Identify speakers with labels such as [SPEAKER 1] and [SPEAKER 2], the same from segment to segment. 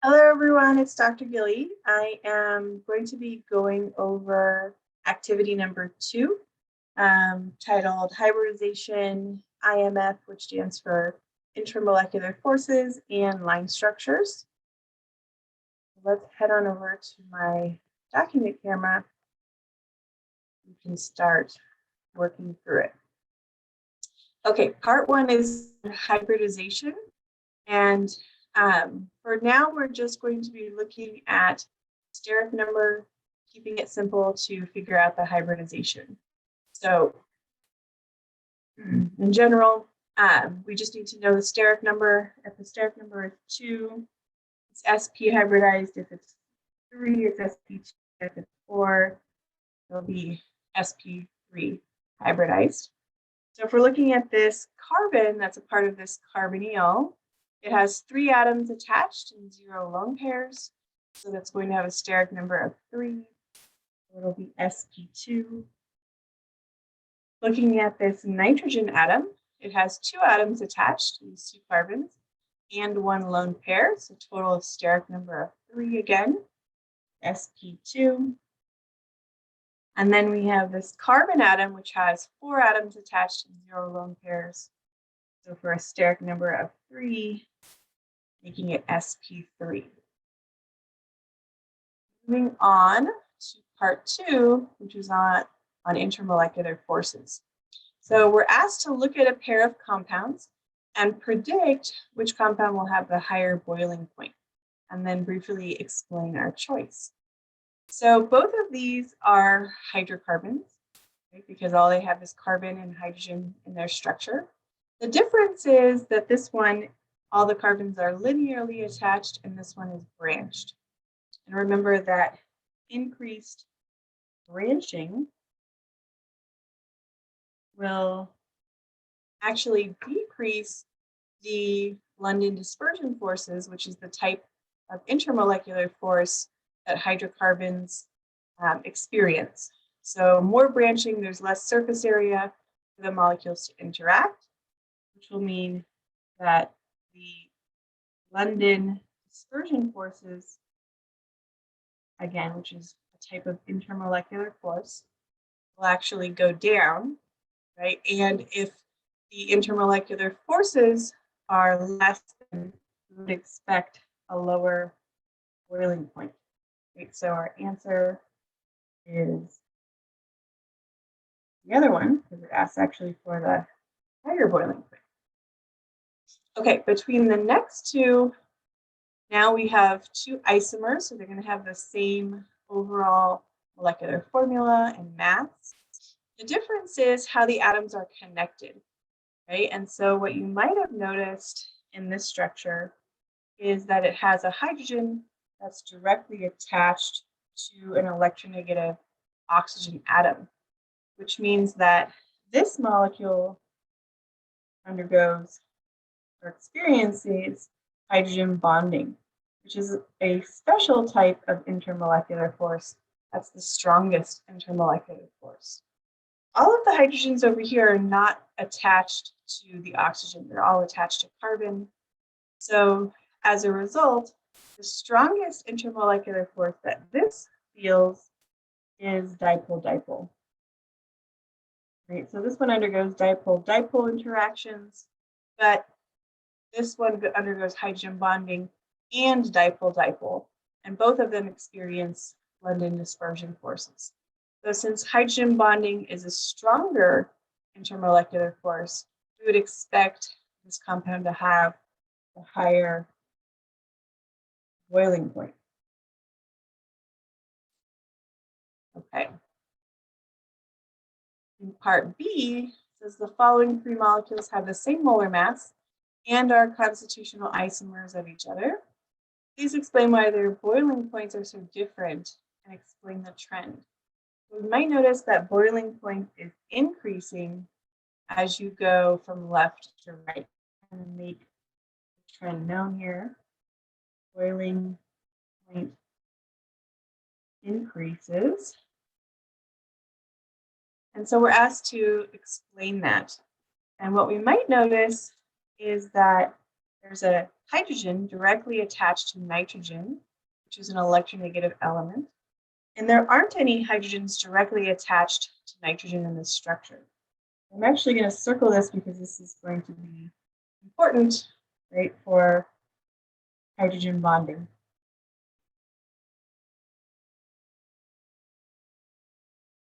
[SPEAKER 1] Hello, everyone. It's Dr. Gilly. I am going to be going over activity number 2, titled Hybridization IMF, which stands for Intermolecular Forces and Line Structures. Let's head on over to my document camera. We can start working through it. Okay, part 1 is hybridization. And for now, we're just going to be looking at steric number, keeping it simple to figure out the hybridization. So in general, we just need to know the steric number. If the steric number is 2, it's sp hybridized. If it's 3, it's sp2. If it's 4, it'll be sp3 hybridized. So if we're looking at this carbon that's a part of this carbonyl, it has 3 atoms attached and 0 lone pairs. So that's going to have a steric number of 3. It'll be sp2. Looking at this nitrogen atom, it has 2 atoms attached, these 2 carbons, and 1 lone pair. So total of steric number of 3 again, sp2. And then we have this carbon atom, which has 4 atoms attached and 0 lone pairs. So for a steric number of 3, making it sp3. Moving on to part 2, which is on intermolecular forces. So we're asked to look at a pair of compounds and predict which compound will have the higher boiling point, and then briefly explain our choice. So both of these are hydrocarbons, right, because all they have is carbon and hydrogen in their structure. The difference is that this one, all the carbons are linearly attached, and this one is branched. And remember that increased branching will actually decrease the London dispersion forces, which is the type of intermolecular force that hydrocarbons experience. So more branching, there's less surface area for the molecules to interact, which will mean that the London dispersion forces, again, which is a type of intermolecular force, will actually go down, right? And if the intermolecular forces are less, than we would expect a lower boiling point. Right? So our answer is the other one, because it asks actually for the higher boiling point. Okay, between the next two, now we have 2 isomers, so they're going to have the same overall molecular formula and mass. The difference is how the atoms are connected, right? And so what you might have noticed in this structure is that it has a hydrogen that's directly attached to an electronegative oxygen atom, which means that this molecule undergoes or experiences hydrogen bonding, which is a special type of intermolecular force. That's the strongest intermolecular force. All of the hydrogens over here are not attached to the oxygen. They're all attached to carbon. So as a result, the strongest intermolecular force that this feels is dipole-dipole. Right, so this one undergoes dipole-dipole interactions, but this one undergoes hydrogen bonding and dipole-dipole, and both of them experience London dispersion forces. So since hydrogen bonding is a stronger intermolecular force, we would expect this compound to have a higher boiling point. Okay. In part B, it says the following 3 molecules have the same molar mass and are constitutional isomers of each other. Please explain why their boiling points are so different and explain the trend. We might notice that boiling point is increasing as you go from left to right. I'm going to make the trend known here. Boiling point increases. And so we're asked to explain that. And what we might notice is that there's a hydrogen directly attached to nitrogen, which is an electronegative element. And there aren't any hydrogens directly attached to nitrogen in this structure. I'm actually going to circle this because this is going to be important, right, for hydrogen bonding.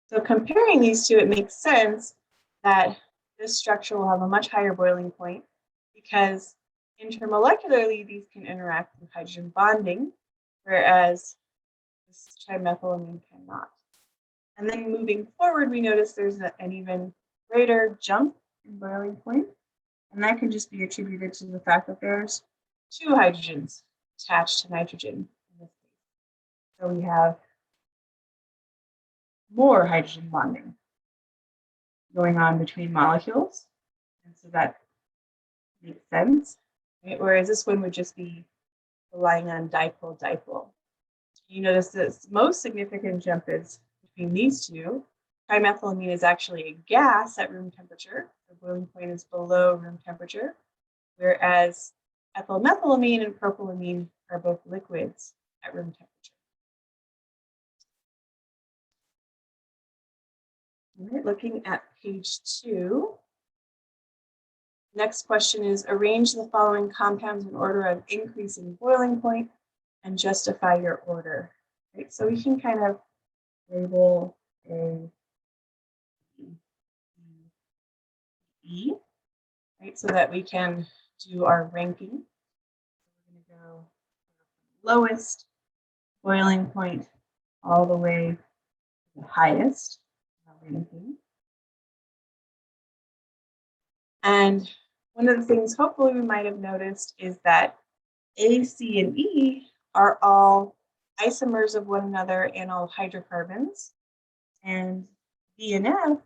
[SPEAKER 1] So comparing these two, it makes sense that this structure will have a much higher boiling point because intermolecularly these can interact with hydrogen bonding, whereas this trimethylamine cannot. And then moving forward, we notice there's an even greater jump in boiling point, and that can just be attributed to the fact that there's two hydrogens attached to nitrogen in this case. So we have more hydrogen bonding going on between molecules, and so that makes sense, right? Whereas this one would just be relying on dipole-dipole. You notice this most significant jump is between these two. Trimethylamine is actually a gas at room temperature. The boiling point is below room temperature, whereas ethylmethylamine and propylamine are both liquids at room temperature. All right, looking at page 2. Next question is, arrange the following compounds in order of increasing boiling point and justify your order. Right, so we can kind of label A, B, E, right, so that we can do our ranking. We're going to go from lowest boiling point all the way to the highest ranking. And one of the things hopefully we might have noticed is that A, C, and E are all isomers of one another and all hydrocarbons. And B and F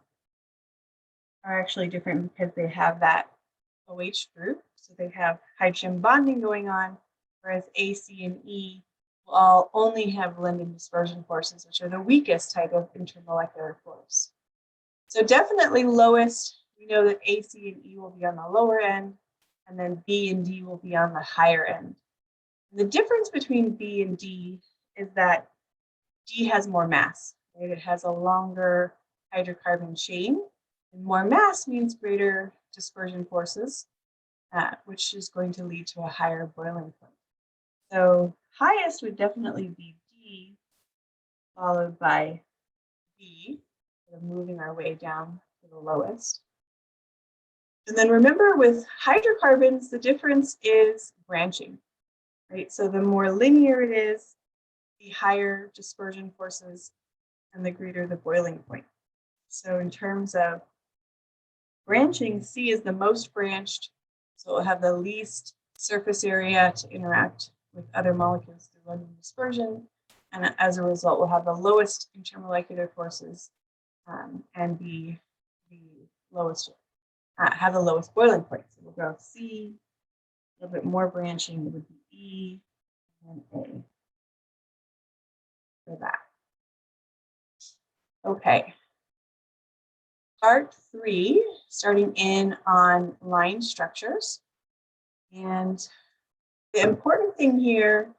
[SPEAKER 1] are actually different because they have that OH group. So they have hydrogen bonding going on, whereas A, C, and E will all only have Lindon dispersion forces, which are the weakest type of intermolecular force. So definitely lowest, we know that A, C, and E will be on the lower end, and then B and D will be on the higher end. And the difference between B and D is that D has more mass, right? It has a longer hydrocarbon chain, and more mass means greater dispersion forces, which is going to lead to a higher boiling point. So highest would definitely be D, followed by B, moving our way down to the lowest. And then remember, with hydrocarbons, the difference is branching, right? So the more linear it is, the higher dispersion forces and the greater the boiling point. So in terms of branching, C is the most branched, so it will have the least surface area to interact with other molecules through Lindon dispersion, and as a result, will have the lowest intermolecular forces and be the lowest, have the lowest boiling point. So we'll go C, a little bit more branching would be E, and A for that. Okay. Part 3, starting in on line structures. And the important thing here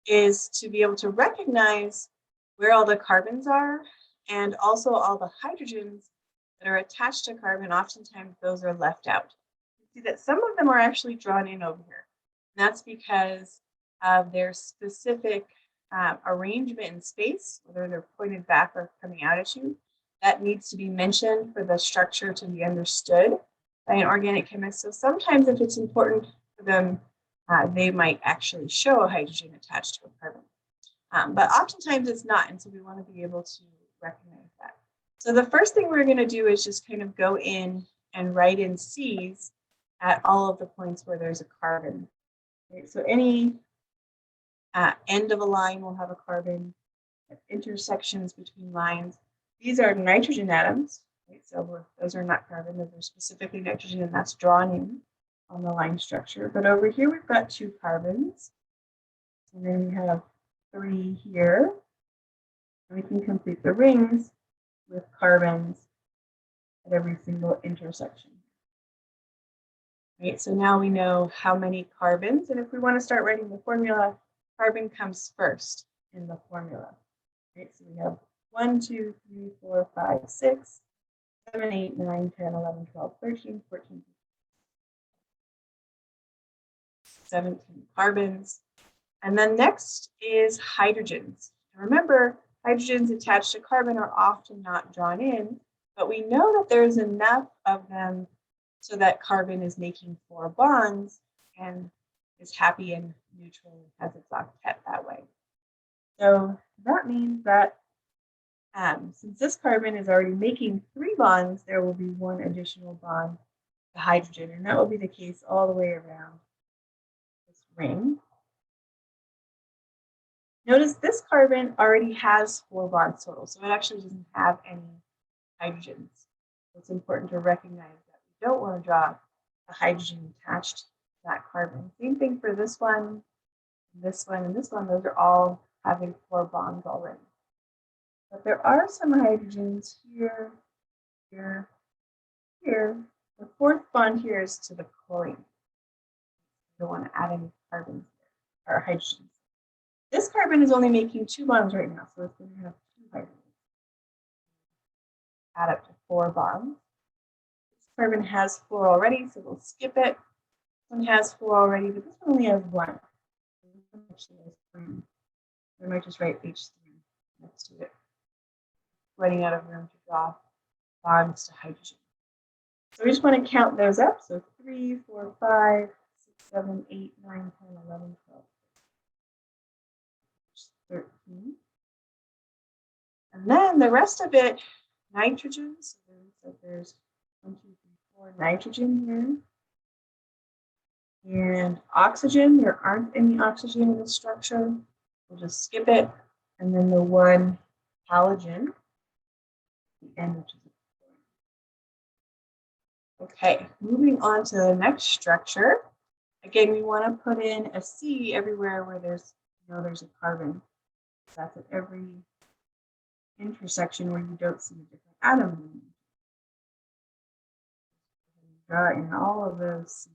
[SPEAKER 1] is to be able to recognize where all the carbons are and also all the hydrogens that are attached to carbon. Oftentimes those are left out. You see that some of them are actually drawn in over here. And that's because of their specific arrangement in space, whether they're pointed back or coming out at you. That needs to be mentioned for the structure to be understood by an organic chemist. So sometimes if it's important for them, they might actually show a hydrogen attached to a carbon. But oftentimes it's not, and so we want to be able to recognize that. So the first thing we're going to do is just kind of go in and write in C's at all of the points where there's a carbon. Okay, so any end of a line will have a carbon, at intersections between lines. These are nitrogen atoms, right? So those are not carbon, those are specifically nitrogen, and that's drawn in on the line structure. But over here, we've got 2 carbons. And then we have 3 here. And we can complete the rings with carbons at every single intersection. right? So now we know how many carbons, and if we want to start writing the formula, carbon comes first in the formula, right? So we have 1, 2, 3, 4, 5, 6, 7, 8, 9, 10, 11, 12, 13, 14, 17 carbons. And then next is hydrogens. Remember, hydrogens attached to carbon are often not drawn in, but we know that there's enough of them so that carbon is making 4 bonds and is happy and neutral and has its octet that way. So that means that since this carbon is already making 3 bonds, there will be 1 additional bond to hydrogen, and that will be the case all the way around this ring. Notice this carbon already has 4 bonds total, so it actually doesn't have any hydrogens. It's important to recognize that we don't want to draw a hydrogen attached to that carbon. Same thing for this one, this one, and this one. Those are all having 4 bonds already. But there are some hydrogens here, here, here. The 4th bond here is to the chlorine. We don't want to add any carbons here, or hydrogens. This carbon is only making 2 bonds right now, so it's going to have 2 hydrogens. Add up to 4 bonds. This carbon has 4 already, so we'll skip it. This one has 4 already, but this one only has 1. I might just write H3 next to it. Running out of room to draw bonds to hydrogen. So we just want to count those up. So 3, 4, 5, 6, 7, 8, 9, 10, 11, 12, 13. And then the rest of it, nitrogen. So there's 1, 2, 3, 4 nitrogen here. And oxygen, there aren't any oxygen in the structure. We'll just skip it. And then the 1 halogen, the end, which is okay, moving on to the next structure. Again, we want to put in a C everywhere where there's a carbon. That's at every intersection where you don't see a different atom. Draw in all of those C's.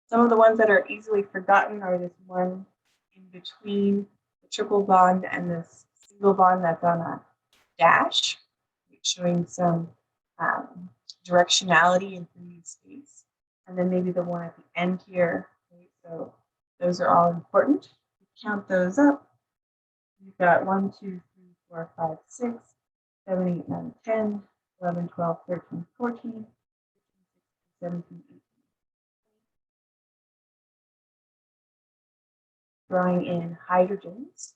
[SPEAKER 1] Some of the ones that are easily forgotten are this one in between the triple bond and this single bond that's on a dash, showing some directionality in 3D space. And then maybe the one at the end here. Okay, so those are all important. Count those up. We've got 1, 2, 3, 4, 5, 6, 7, 8, 9, 10, 11, 12, 13, 14, 15, 16, 17, 18. Drawing in hydrogens.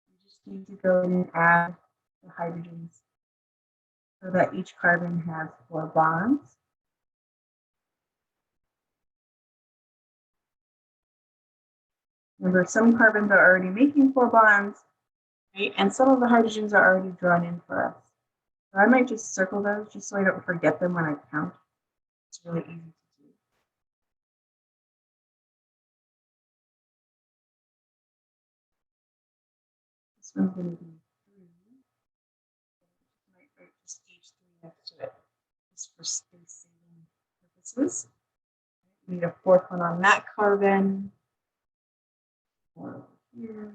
[SPEAKER 1] You just need to go in and add the hydrogens so that each carbon has 4 bonds. Remember, some carbons are already making 4 bonds, right? And some of the hydrogens are already drawn in for us. So I might just circle those just so I don't forget them when I count. It's really easy to do. This one's going to be 3. I might write just H3 next to it, just for space saving purposes. We need a 4th one on that carbon. Here.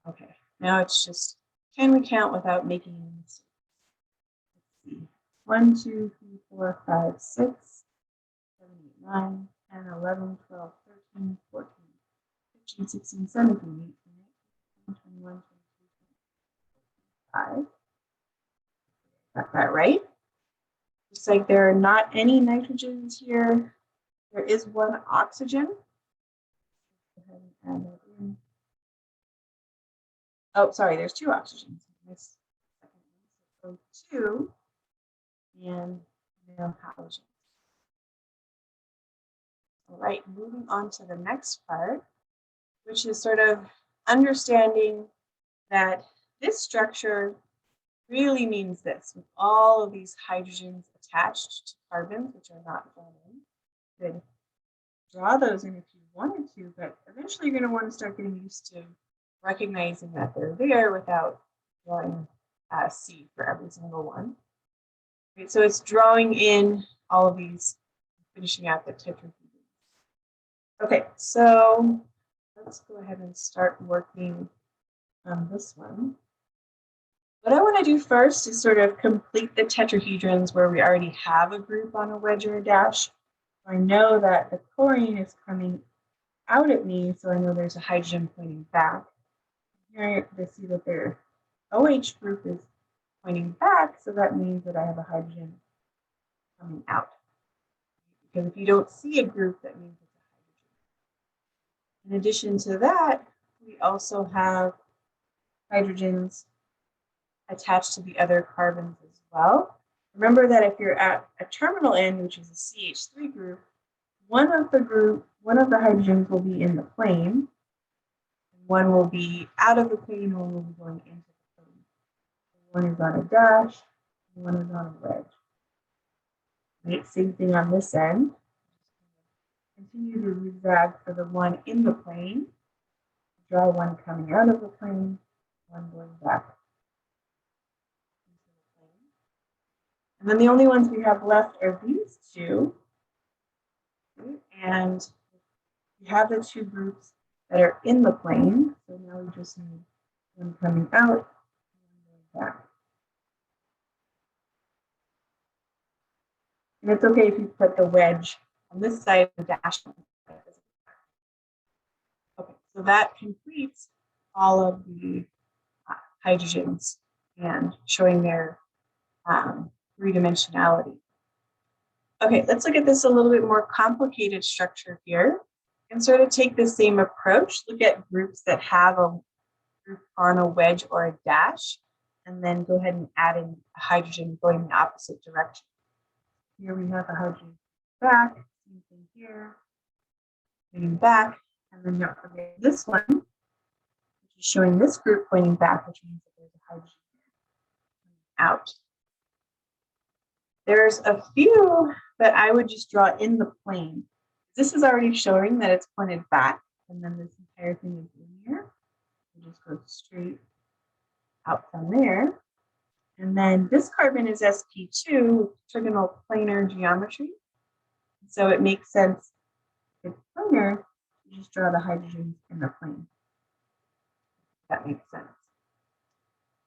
[SPEAKER 1] Okay, now it's just, can we count without making any mistakes? Let's see. 1, 2, 3, 4, 5, 6, 7, 8, 9, 10, 11, 12, 13, 14, 15, 16, 17, 18, 19, 21, 22, 25. Got that right? Looks like there are not any nitrogens here. There is 1 oxygen. Go ahead and add that in. Oh, sorry, there's 2 oxygens. So 2 and no halogens. All right, moving on to the next part, which is sort of understanding that this structure really means this, with all of these hydrogens attached to carbons, which are not drawn in. You could draw those in if you wanted to, but eventually you're going to want to start getting used to recognizing that they're there without drawing C for every single one. Right, so it's drawing in all of these, finishing out the tetrahedrons. Okay, so let's go ahead and start working on this one. What I want to do first is sort of complete the tetrahedrons where we already have a group on a wedge or a dash. I know that the chlorine is coming out at me, so I know there's a hydrogen pointing back. Here I see that their OH group is pointing back, so that means that I have a hydrogen coming out. Because if you don't see a group, that means it's a hydrogen. In addition to that, we also have hydrogens attached to the other carbons as well. Remember that if you're at a terminal end, which is a CH3 group, one of the hydrogens will be in the plane, and one will be out of the plane, and one will be going into the plane. One is on a dash, and one is on a wedge. Right, same thing on this end. Continue to zigzag for the one in the plane. Draw one coming out of the plane, one going back. And then the only ones we have left are these two. And we have the two groups that are in the plane. So now we just need one coming out and one going back. And it's okay if you put the wedge on this side of the dash. Okay, so that completes all of the hydrogens and showing their three-dimensionality. Okay, let's look at this a little bit more complicated structure here and sort of take the same approach. Look at groups that have a group on a wedge or a dash, and then go ahead and add in a hydrogen going in the opposite direction. Here we have a hydrogen back, same thing here, pointing back, and then don't forget this one, which is showing this group pointing back, which means that there's a hydrogen out. There's a few that I would just draw in the plane. This is already showing that it's pointed back, and then this entire thing is linear. It just goes straight out from there. And then this carbon is sp2 with trigonal planar geometry. So it makes sense, if it's planar, to just draw the hydrogens in the plane. That makes sense.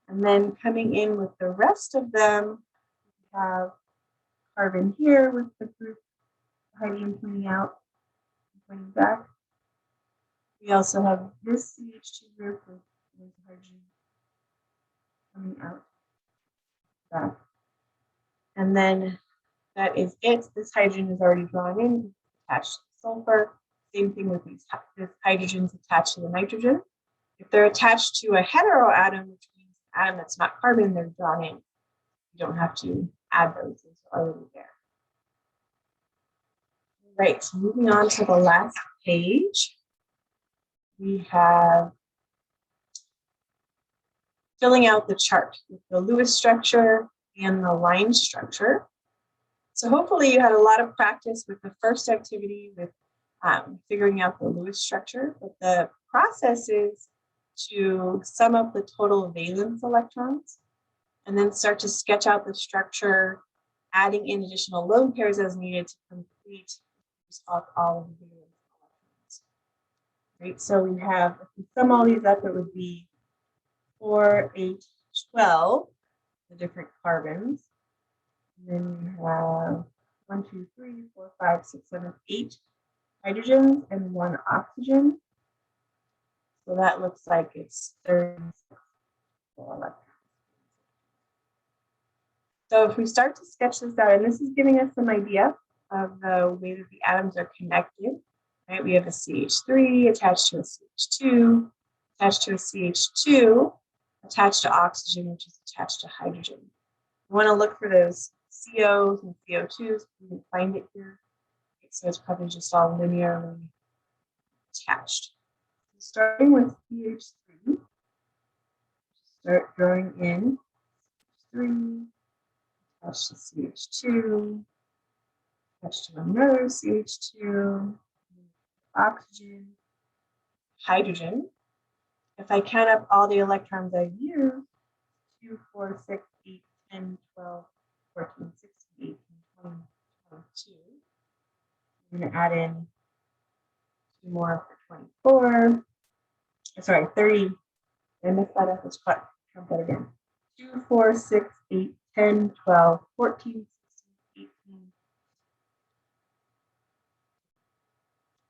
[SPEAKER 1] And then coming in with the rest of them, we have carbon here with the group hydrogen pointing out and pointing back. We also have this CH2 group with hydrogen coming out back. And then that is it. This hydrogen is already drawn in, attached to sulfur. Same thing with these hydrogens attached to the nitrogen. If they're attached to a heteroatom, which means an atom that's not carbon, they're drawn in. You don't have to add those, those are already there. Right, so moving on to the last page, we have filling out the chart with the Lewis structure and the line structure. So hopefully you had a lot of practice with the first activity with figuring out the Lewis structure, but the process is to sum up the total valence electrons and then start to sketch out the structure, adding in additional lone pairs as needed to complete all of the valence electrons. Right, so we have, if we sum all these up, it would be 4, 8, 12, the different carbons. And then we have 1, 2, 3, 4, 5, 6, 7, 8 hydrogens and 1 oxygen. So that looks like it's 36 electrons. So if we start to sketch this out, and this is giving us some idea of the way that the atoms are connected, right? We have a CH3 attached to a CH2, attached to a CH2, attached to oxygen, which is attached to hydrogen. We want to look for those COs and CO2s. We can find it here. So it's probably just all linearly attached. Starting with CH3, start drawing in CH3, attached to CH2, attached to another CH2, oxygen, hydrogen. If I count up all the electrons I've used, 2, 4, 6, 8, 10, 12, 14, 16, 18, 20, 22. I'm going to add in 2 more for 24. Sorry, 30. I messed that up. Let's count that again. 2, 4, 6, 8, 10, 12, 14, 16, 18.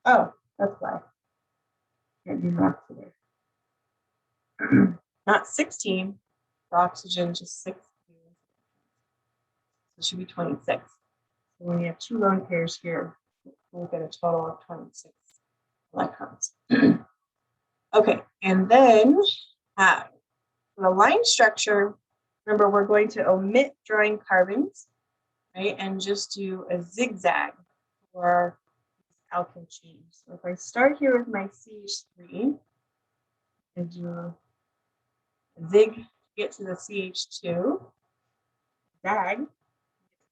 [SPEAKER 1] Oh, that's why. Can't do math today. Not 16 for oxygen, just 6. So it should be 26. So when we have 2 lone pairs here, we'll get a total of 26 electrons. Okay, and then for the line structure, remember we're going to omit drawing carbons, right, and just do a zigzag for alkyl chain. So if I start here with my CH3 and do a zig to get to the CH2, zag to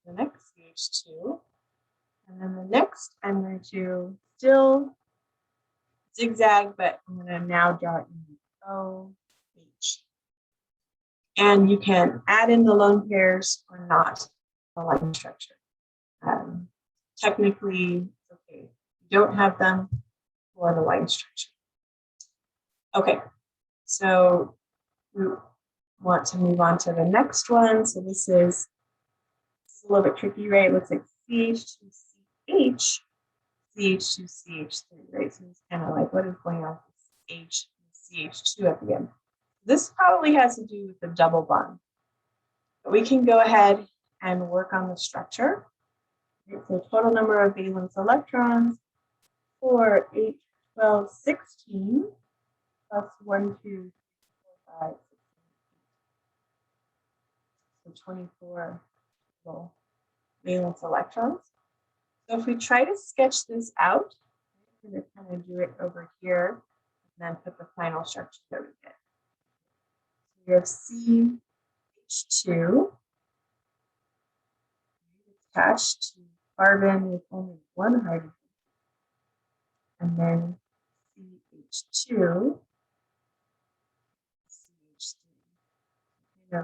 [SPEAKER 1] the next CH2, and then the next I'm going to still zigzag, but I'm going to now draw in OH. And you can add in the lone pairs or not the line structure. Technically, okay, you don't have them for the line structure. Okay, so we want to move on to the next one. So this is a little bit tricky, right? It looks like CH2CH, CH2CH3, right? So it's kind of like, what is going on with CH2 at the end? This probably has to do with the double bond. But we can go ahead and work on the structure. Okay, so total number of valence electrons, 4, 8, 12, 16, plus 1, 2, 4, 5, 6, 7, 8. So 24 total valence electrons. So if we try to sketch this out, I'm going to kind of do it over here and then put the final structure that we get. So we have CH2 attached to carbon with only 1 hydrogen, and then CH2, CH3. This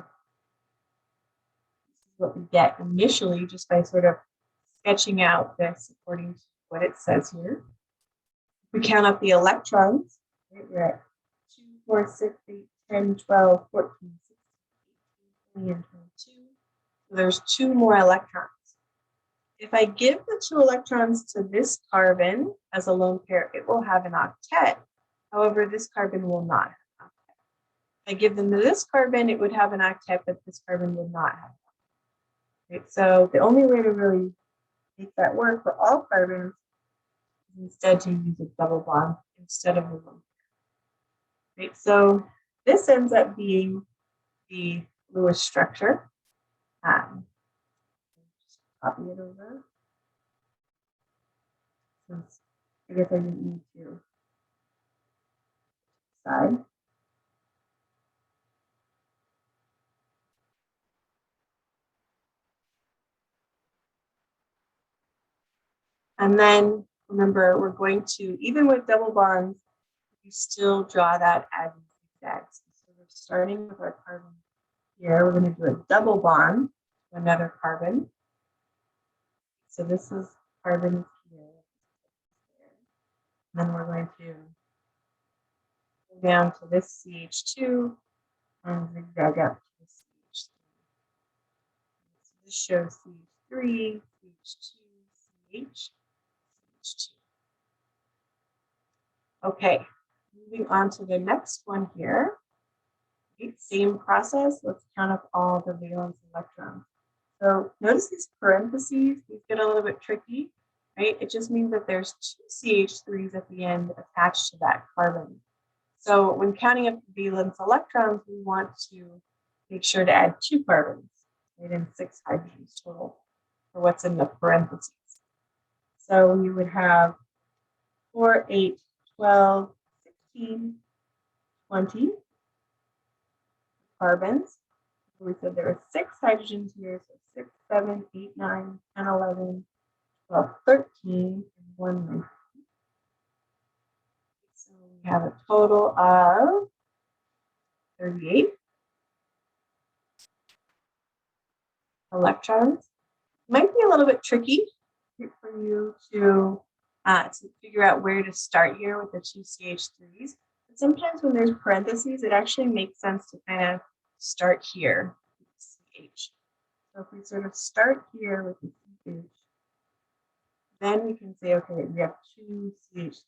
[SPEAKER 1] is what we get initially just by sort of sketching out this according to what it says here. We count up the electrons, right? We're at 2, 4, 6, 8, 10, 12, 14, 16, 18, 20, and 22. So there's 2 more electrons. If I give the 2 electrons to this carbon as a lone pair, it will have an octet. However, this carbon will not have an octet. If I give them to this carbon, it would have an octet, but this carbon would not have an octet. Right? So the only way to really make that work for all carbons is instead to use a double bond instead of a lone pair. Right? So this ends up being the Lewis structure. Just copy it over. Since I guess I didn't need to side. And then remember, we're going to, even with double bonds, you still draw that as zigzags. So we're starting with our carbon here. We're going to do a double bond to another carbon. So this is carbon here. And then we're going to go down to this CH2 and zigzag up to this CH3. So this shows CH3, CH2, CH, CH2. Okay, moving on to the next one here. Okay, same process. Let's count up all the valence electrons. So notice these parentheses, these get a little bit tricky, right? It just means that there's 2 CH3s at the end attached to that carbon. So when counting up the valence electrons, we want to make sure to add 2 carbons, right, and 6 hydrogens total for what's in the parentheses. So we would have 4, 8, 12, 16, 20 carbons. We said there were 6 hydrogens here, so 6, 7, 8, 9, 10, 11, 12, 13, and 1 nitrogen. So we have a total of 38. electrons. Might be a little bit tricky for you to figure out where to start here with the two CH3s. But sometimes when there's parentheses, it actually makes sense to kind of start here with the CH. So if we sort of start here with the CH, then we can say, okay, we have two CH3s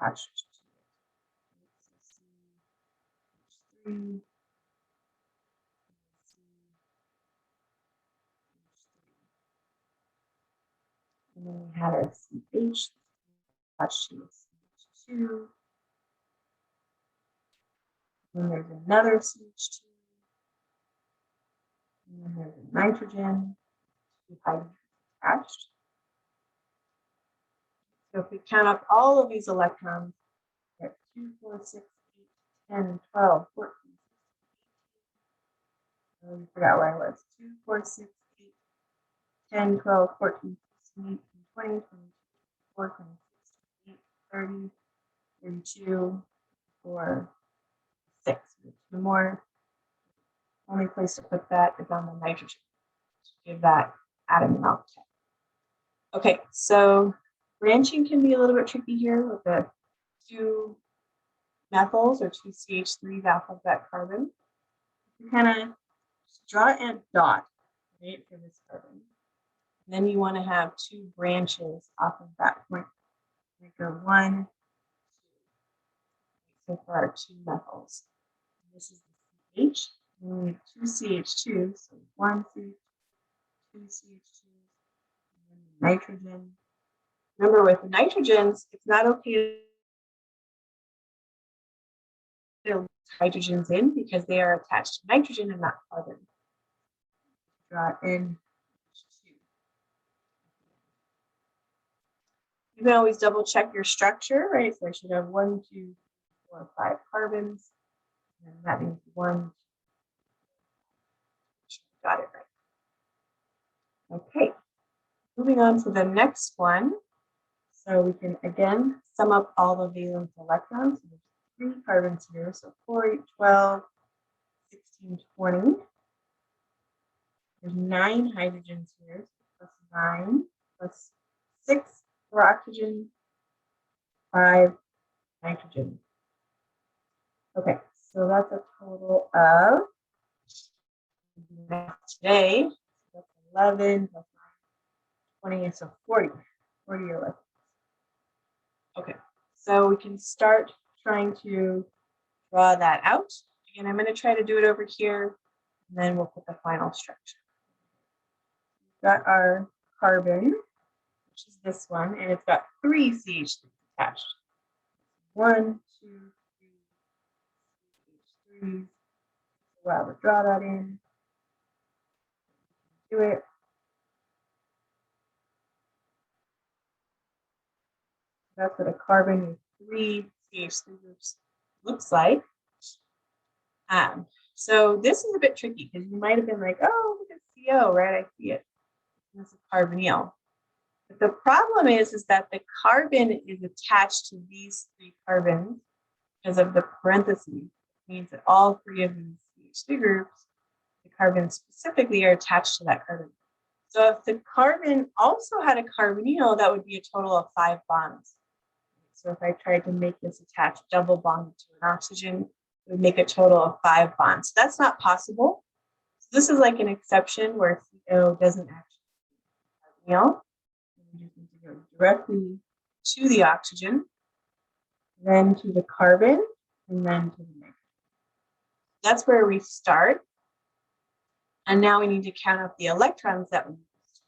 [SPEAKER 1] attached to it. CH3, and then we had our CH attached to CH2. And then there's another CH2. And then there's a nitrogen, two hydrogens attached. So if we count up all of these electrons, we have 2, 4, 6, 8, 10, 12, 14. I forgot where I was. 2, 4, 6, 8, 10, 12, 14, 16, 18, 20, 24, 26, 28, 30, 32, 4, 6. Two more. Only place to put that is on the nitrogen to give that atom an octet. Okay, so branching can be a little bit tricky here with the two methyls or two CH3s off of that carbon. You kind of draw a dot, right, for this carbon. And then you want to have two branches off of that point. We go 1, 2. So for our two methyls. This is the CH. And we have two CH2s. So 1 CH, 2 CH2, and then nitrogen. Remember, with nitrogens, it's not okay to hydrogens in because they are attached to nitrogen and not carbon. Draw in. You can always double check your structure, right? So I should have 1, 2, 4, 5 carbons. And that means 1. Got it right. Okay. Moving on to the next one. So we can again sum up all the valence electrons. So there's 3 carbons here. So 4, 8, 12, 16, 20. There's 9 hydrogens here. So plus 9 plus 6 for oxygen, 5 nitrogen. Okay, so that's a total of today. So that's 11 plus 9, 20, so 40 electrons. Okay, so we can start trying to draw that out. Again, I'm going to try to do it over here, and then we'll put the final structure. We've got our carbon, which is this one, and it's got 3 CH3s attached. 1, 2, 3 CH3s. So I would draw that in. Do it. That's what a carbon with 3 CH3 groups looks like. So this is a bit tricky because you might have been like, oh, look at CO, right? I see it. This is carbonyl. But the problem is that the carbon is attached to these 3 carbons because of the parentheses. It means that all 3 of these CH3 groups, the carbons specifically, are attached to that carbon. So if the carbon also had a carbonyl, that would be a total of 5 bonds. So if I tried to make this attached double bonded to an oxygen, it would make a total of 5 bonds. So that's not possible. So this is like an exception where CO doesn't actually have carbonyl. We just need to go directly to the oxygen, then to the carbon, and then to the nitrogen. That's where we start. And now we need to count up the electrons that we used.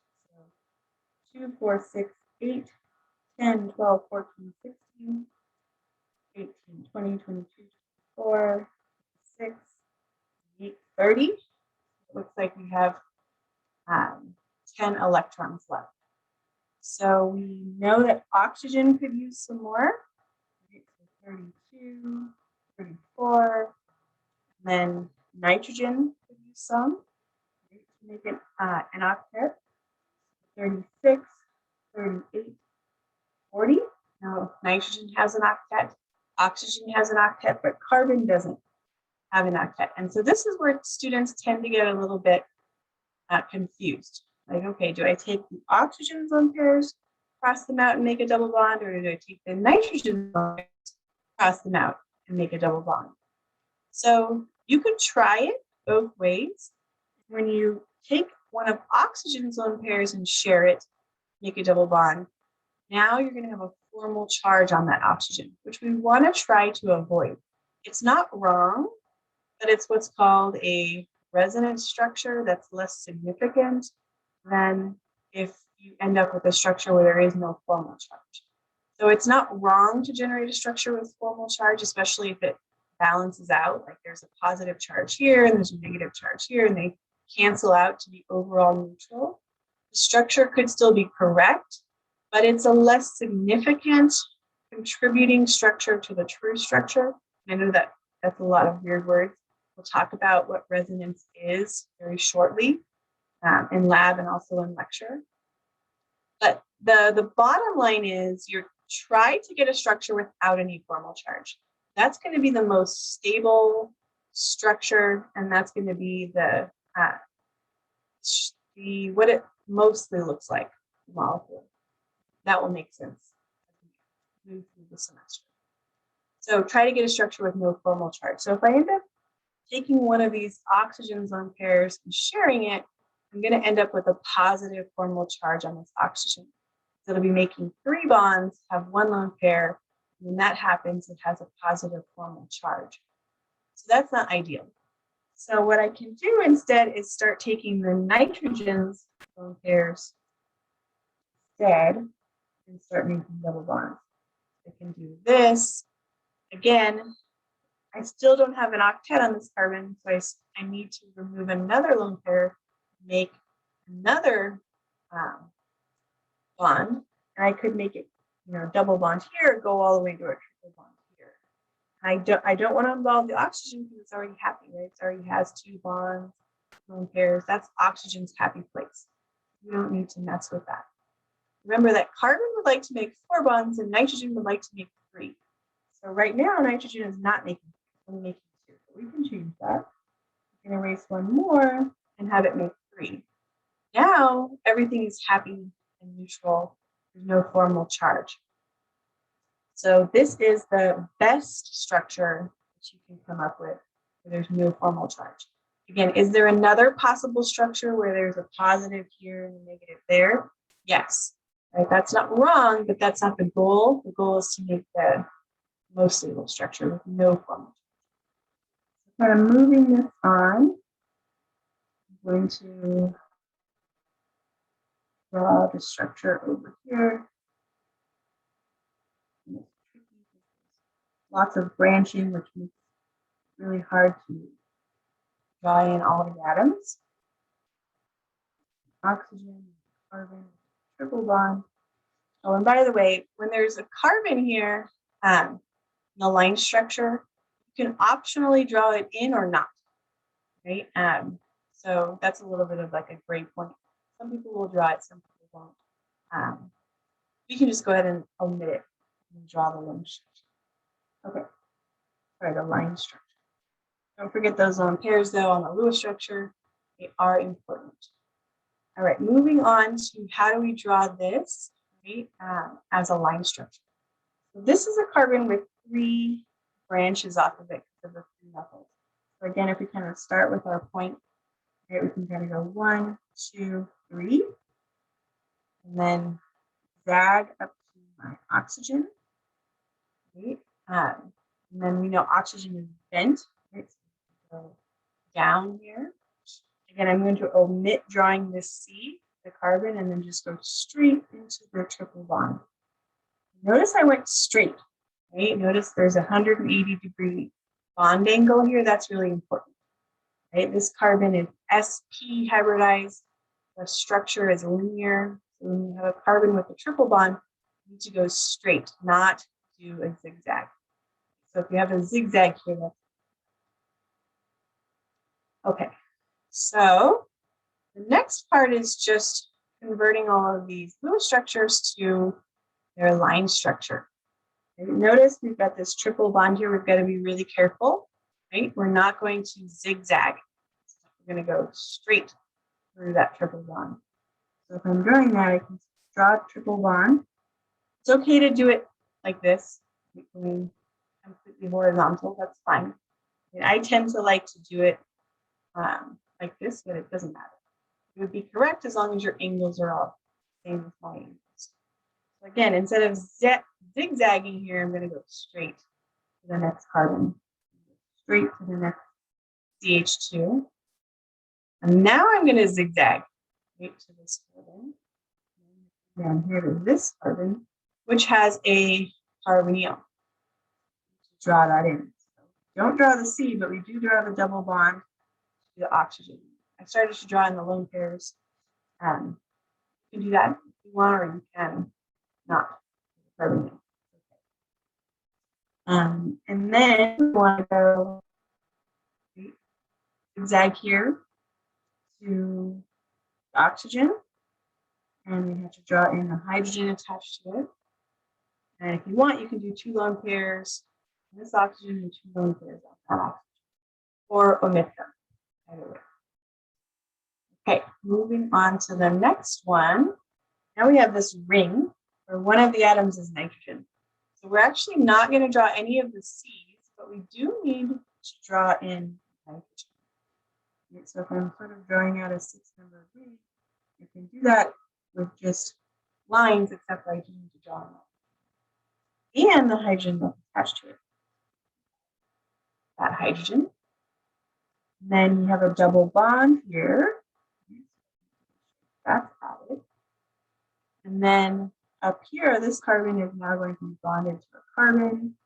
[SPEAKER 1] So 2, 4, 6, 8, 10, 12, 14, 16, 18, 20, 22, 24, 6, 8, 30. It looks like we have 10 electrons left. So we know that oxygen could use some more. So 32, 34, and then nitrogen could use some to make it an octet. 36, 38, 40. Now nitrogen has an octet, oxygen has an octet, but carbon doesn't have an octet. And so this is where students tend to get a little bit confused. Like, okay, do I take the oxygen lone pairs, cross them out and make a double bond, or do I take the nitrogen lone pairs, cross them out and make a double bond? So you could try it both ways. When you take one of oxygen's lone pairs and share it, make a double bond, now you're going to have a formal charge on that oxygen, which we want to try to avoid. It's not wrong, but it's what's called a resonance structure that's less significant than if you end up with a structure where there is no formal charge. So it's not wrong to generate a structure with formal charge, especially if it balances out, like there's a positive charge here and there's a negative charge here, and they cancel out to be overall neutral. The structure could still be correct, but it's a less significant contributing structure to the true structure. I know that that's a lot of weird words. We'll talk about what resonance is very shortly in lab and also in lecture. But the bottom line is you try to get a structure without any formal charge. That's going to be the most stable structure, and that's going to be the what it mostly looks like, the molecule. That will make sense as we move through the semester. So try to get a structure with no formal charge. So if I end up taking one of these oxygens lone pairs and sharing it, I'm going to end up with a positive formal charge on this oxygen. So it'll be making 3 bonds, have 1 lone pair. When that happens, it has a positive formal charge. So that's not ideal. So what I can do instead is start taking the nitrogens lone pairs instead and start making double bonds. I can do this. Again, I still don't have an octet on this carbon, so I need to remove another lone pair, make another bond, and I could make it, double bond here, go all the way to a triple bond here. I don't want to involve the oxygen because it's already happy, right? It already has 2 bonds, lone pairs. That's oxygen's happy place. You don't need to mess with that. Remember that carbon would like to make 4 bonds and nitrogen would like to make 3. So right now, nitrogen is not making 3, it's only making 2. So we can change that. We can erase 1 more and have it make 3. Now, everything is happy and neutral. There's no formal charge. So this is the best structure that you can come up with where there's no formal charge. Again, is there another possible structure where there's a positive here and a negative there? Yes. Right? That's not wrong, but that's not the goal. The goal is to make the most stable structure with no formal charge. Kind of moving this on, I'm going to draw the structure over here. Lots of branching, which makes it really hard to draw in all the atoms. Oxygen, carbon, triple bond. Oh, and by the way, when there's a carbon here, in the line structure, you can optionally draw it in or not, right? So that's a little bit of like a gray point. Some people will draw it, some people won't. You can just go ahead and omit it and draw the line structure. Okay, sorry, the line structure. Don't forget those lone pairs though on the Lewis structure. They are important. All right, moving on to how do we draw this, right, as a line structure. So this is a carbon with 3 branches off of it because of the 3 methyls. So again, if we kind of start with our point, right, we can kind of go 1, 2, 3, and then zag up to my oxygen, right? And then we know oxygen is bent, right? So go down here. Again, I'm going to omit drawing this C, the carbon, and then just go straight into the triple bond. Notice I went straight, right? Notice there's a 180-degree bond angle here. That's really important, right? This carbon is sp hybridized. The structure is linear. So when you have a carbon with a triple bond, you need to go straight, not do a zigzag. So if you have a zigzag here, that's okay. So the next part is just converting all of these Lewis structures to their line structure. And notice we've got this triple bond here. We've got to be really careful, right? We're not going to zigzag. We're going to go straight. through that triple bond. So if I'm drawing that, I can draw a triple bond. It's okay to do it like this, going completely horizontal, that's fine. And I tend to like to do it like this, but it doesn't matter. It would be correct as long as your angles are all the same as my angles. So again, instead of zigzagging here, I'm going to go straight to the next carbon, straight to the next CH2. And now I'm going to zigzag straight to this carbon, down here to this carbon, which has a carbonyl. Draw that in. So don't draw the C, but we do draw the double bond to the oxygen. I started to draw in the lone pairs. You can do that if you want, or you can not. Carbonyl. And then we want to go zigzag here to oxygen, and we have to draw in the hydrogen attached to it. And if you want, you can do 2 lone pairs on this oxygen and 2 lone pairs on that oxygen, or omit them. Either way. Okay, moving on to the next one. Now we have this ring where one of the atoms is nitrogen. So we're actually not going to draw any of the C's, but we do need to draw in nitrogen. Right, so if I'm sort of drawing out a 6-number ring, I can do that with just lines, except I do need to draw them. And the hydrogen that's attached to it. That hydrogen. And then you have a double bond here. That's added. And then up here, this carbon is now going to be bonded to a carbon,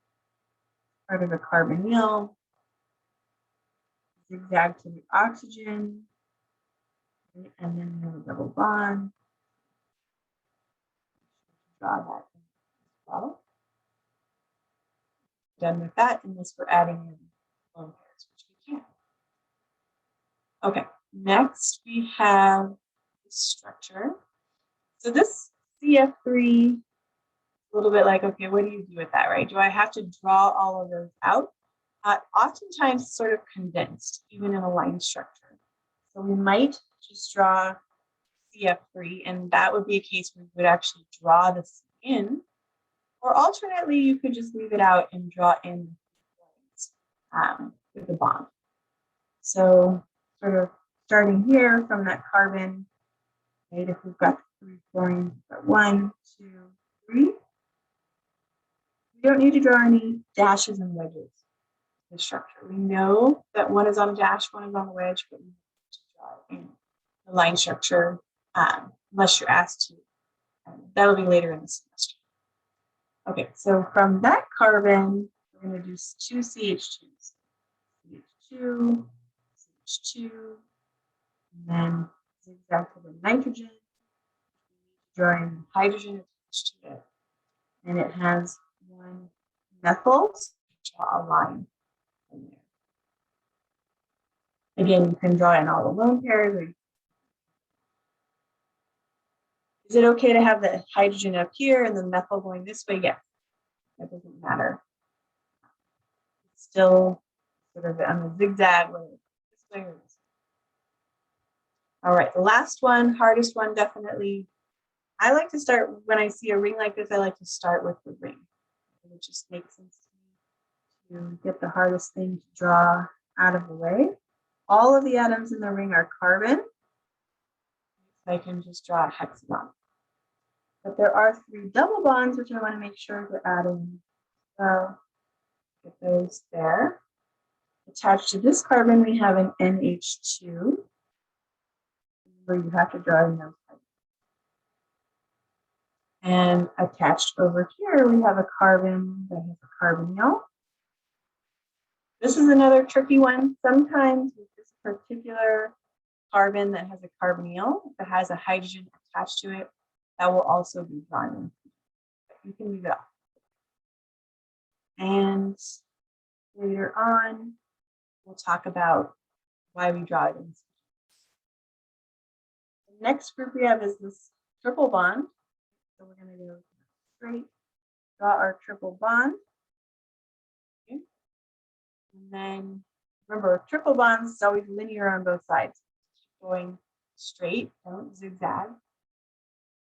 [SPEAKER 1] part of a carbonyl, zigzag to the oxygen, and then we have a double bond. Draw that in as well. Done with that, unless we're adding in lone pairs, which we can. Okay, next we have the structure. So this CF3, a little bit like, okay, what do you do with that, right? Do I have to draw all of those out? Oftentimes it's sort of condensed, even in a line structure. So we might just draw CF3, and that would be a case where you would actually draw the C in, or alternately, you could just leave it out and draw in with the bond. So sort of starting here from that carbon, right, if we've got 3 fluorines, 1, 2, 3, we don't need to draw any dashes and wedges in the structure. We know that one is on a dash, one is on a wedge, but we need to draw in the line structure unless you're asked to. That'll be later in the semester. Okay, so from that carbon, we're going to do 2 CH2s. CH2, CH2, and then zigzag to the nitrogen, drawing hydrogen attached to it. And it has 1 methyl, so draw a line in there. Again, you can draw in all the lone pairs. Is it okay to have the hydrogen up here and the methyl going this way? Yes, that doesn't matter. It's still sort of on the zigzag, whether this way or this way. All right, the last one, hardest one, definitely. I like to start, when I see a ring like this, I like to start with the ring. It just makes sense to me to get the hardest thing to draw out of the way. All of the atoms in the ring are carbon. So I can just draw a hexagon. But there are 3 double bonds, which I want to make sure to add in. So get those there. Attached to this carbon, we have an NH2, where you have to draw in those carbons. And attached over here, we have a carbon that has a carbonyl. This is another tricky one. Sometimes with this particular carbon that has a carbonyl, if it has a hydrogen attached to it, that will also be drawn in. You can leave it off. And later on, we'll talk about why we draw it in. The next group we have is this triple bond. So we're going to go straight, draw our triple bond. Okay. And then remember, triple bonds is always linear on both sides. Going straight, don't zigzag.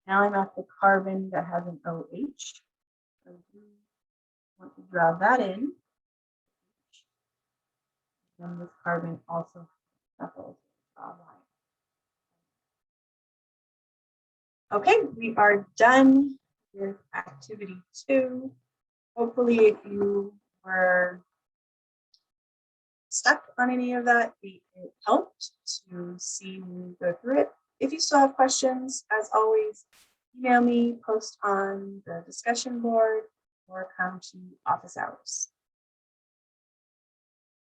[SPEAKER 1] Now I'm at the carbon that has an OH. So we want to draw that in. And this carbon also methyl. Okay, we are done with activity 2. Hopefully, if you were stuck on any of that, it helped to see me go through it. If you still have questions, as always, email me, post on the discussion board, or come to office hours.